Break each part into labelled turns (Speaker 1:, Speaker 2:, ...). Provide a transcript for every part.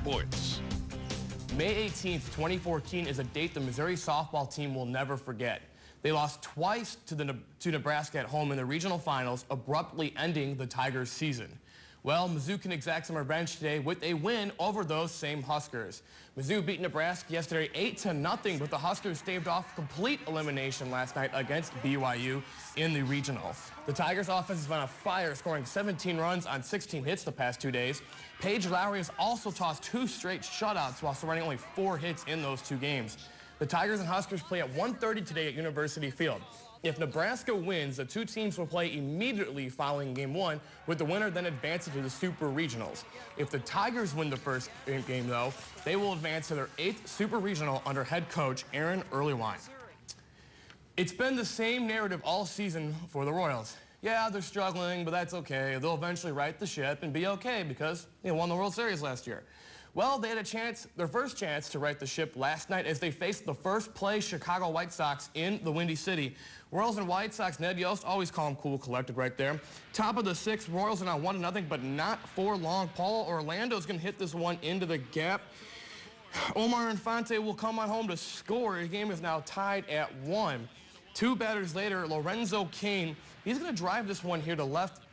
Speaker 1: sports.
Speaker 2: May 18th, 2014 is a date the Missouri softball team will never forget. They lost twice to Nebraska at home in the regional finals, abruptly ending the Tigers' season. Well, Mizzou can exact some revenge today with a win over those same Huskers. Mizzou beat Nebraska yesterday 8-0, but the Huskers staved off complete elimination last night against BYU in the regional. The Tigers' offense has been on fire, scoring 17 runs on 16 hits the past 2 days. Paige Lowry has also tossed 2 straight shutouts while surrendering only 4 hits in those 2 games. The Tigers and Huskers play at 1:30 today at University Field. If Nebraska wins, the 2 teams will play immediately following Game 1, with the winner then advancing to the Super Regionals. If the Tigers win the first game, though, they will advance to their 8th Super Regional under head coach Aaron Earlywine. It's been the same narrative all season for the Royals. Yeah, they're struggling, but that's okay. They'll eventually right the ship and be okay because they won the World Series last year. Well, they had a chance, their first chance to right the ship last night as they faced the first-place Chicago White Sox in the Windy City. Royals and White Sox, Ned Yost, always calm, cool, collected right there. Top of the 6th, Royals are now 1-0, but not for long. Paulo Orlando's going to hit this one into the gap. Omar Infante will come on home to score. The game is now tied at 1. 2 batters later, Lorenzo Cain, he's going to drive this one here to left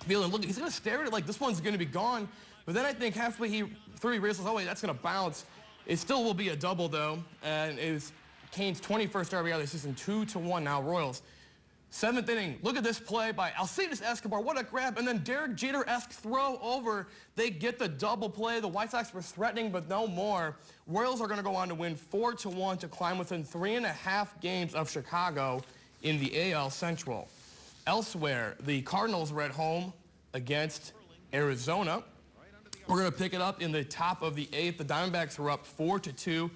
Speaker 2: field. And look, he's going to stare at it like this one's going to be gone. But then I think halfway he threw, he realizes, oh wait, that's going to bounce. It still will be a double though, and it was Cain's 21st RBI of the season, 2-1 now Royals. 7th inning, look at this play by Alcides Escobar, what a grab, and then Derek Jeter-esque throw over. They get the double play. The White Sox were threatening, but no more. Royals are going to go on to win 4-1 to climb within 3.5 games of Chicago in the AL Central. Elsewhere, the Cardinals were at home against Arizona. We're going to pick it up in the top of the 8th. The Diamondbacks were up 4-2.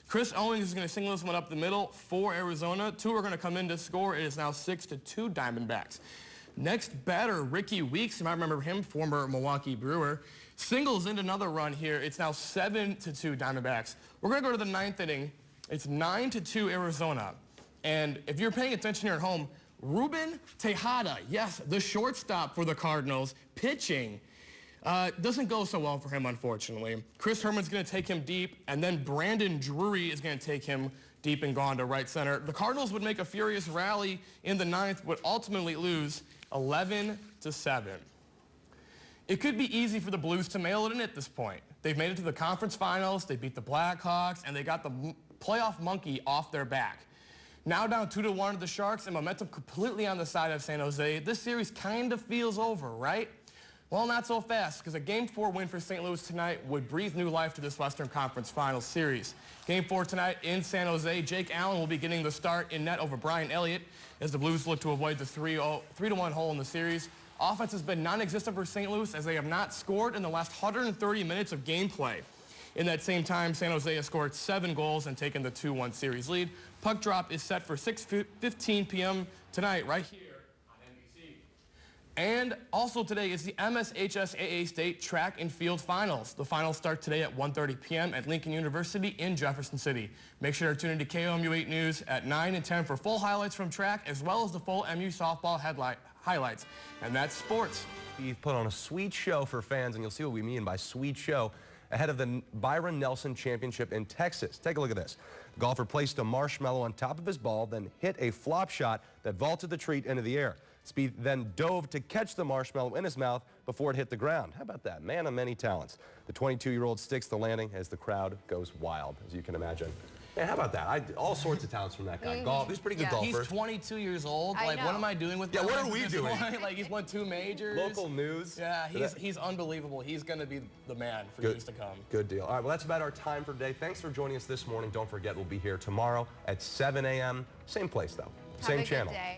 Speaker 2: Chris Owings is going to single this one up the middle for Arizona. 2 are going to come in to score. It is now 6-2 Diamondbacks. Next batter, Ricky Weeks. You might remember him, former Milwaukee Brewer. Singles into another run here. It's now 7-2 Diamondbacks. We're going to go to the 9th inning. It's 9-2 Arizona. And if you're paying attention here at home, Ruben Tejada, yes, the shortstop for the Cardinals, pitching. Doesn't go so well for him, unfortunately. Chris Herman's going to take him deep, and then Brandon Drury is going to take him deep and gone to right center. The Cardinals would make a furious rally in the 9th, but ultimately lose 11-7. It could be easy for the Blues to mail it in at this point. They've made it to the conference finals, they beat the Blackhawks, and they got the playoff monkey off their back. Now down 2-1 to the Sharks, and momentum completely on the side of San Jose. This series kind of feels over, right? Well, not so fast, because a Game 4 win for St. Louis tonight would breathe new life to this Western Conference Finals series. Game 4 tonight in San Jose. Jake Allen will be getting the start in net over Brian Elliott as the Blues look to avoid the 3-1 hole in the series. Offense has been non-existent for St. Louis as they have not scored in the last 130 minutes of gameplay. In that same time, San Jose has scored 7 goals and taken the 2-1 series lead. Puck drop is set for 6:15 p.m. tonight right here. And also today is the MSHSAA State Track and Field Finals. The finals start today at 1:30 p.m. at Lincoln University in Jefferson City. Make sure to tune into KOMU 8 News at 9 and 10 for full highlights from track, as well as the full MU softball highlights. And that's sports.
Speaker 3: You've put on a sweet show for fans, and you'll see what we mean by sweet show, ahead of the Byron Nelson Championship in Texas. Take a look at this. The golfer placed a marshmallow on top of his ball, then hit a flop shot that vaulted the treat into the air. Spieth then dove to catch the marshmallow in his mouth before it hit the ground. How about that? Man of many talents. The 22-year-old sticks the landing as the crowd goes wild, as you can imagine. Man, how about that? All sorts of talents from that guy. Golf, he's a pretty good golfer.
Speaker 2: He's 22 years old.
Speaker 3: I
Speaker 2: know. What am I doing with
Speaker 3: what are we doing?
Speaker 2: Like, he's won 2 majors.
Speaker 3: Local news.
Speaker 2: Yeah, he's unbelievable. He's going to be the man for years to come.
Speaker 3: Good deal. All right, well, that's about our time for today. Thanks for joining us this morning. Don't forget, we'll be here tomorrow at 7 a.m. Same place, though. Same channel. Have a good day.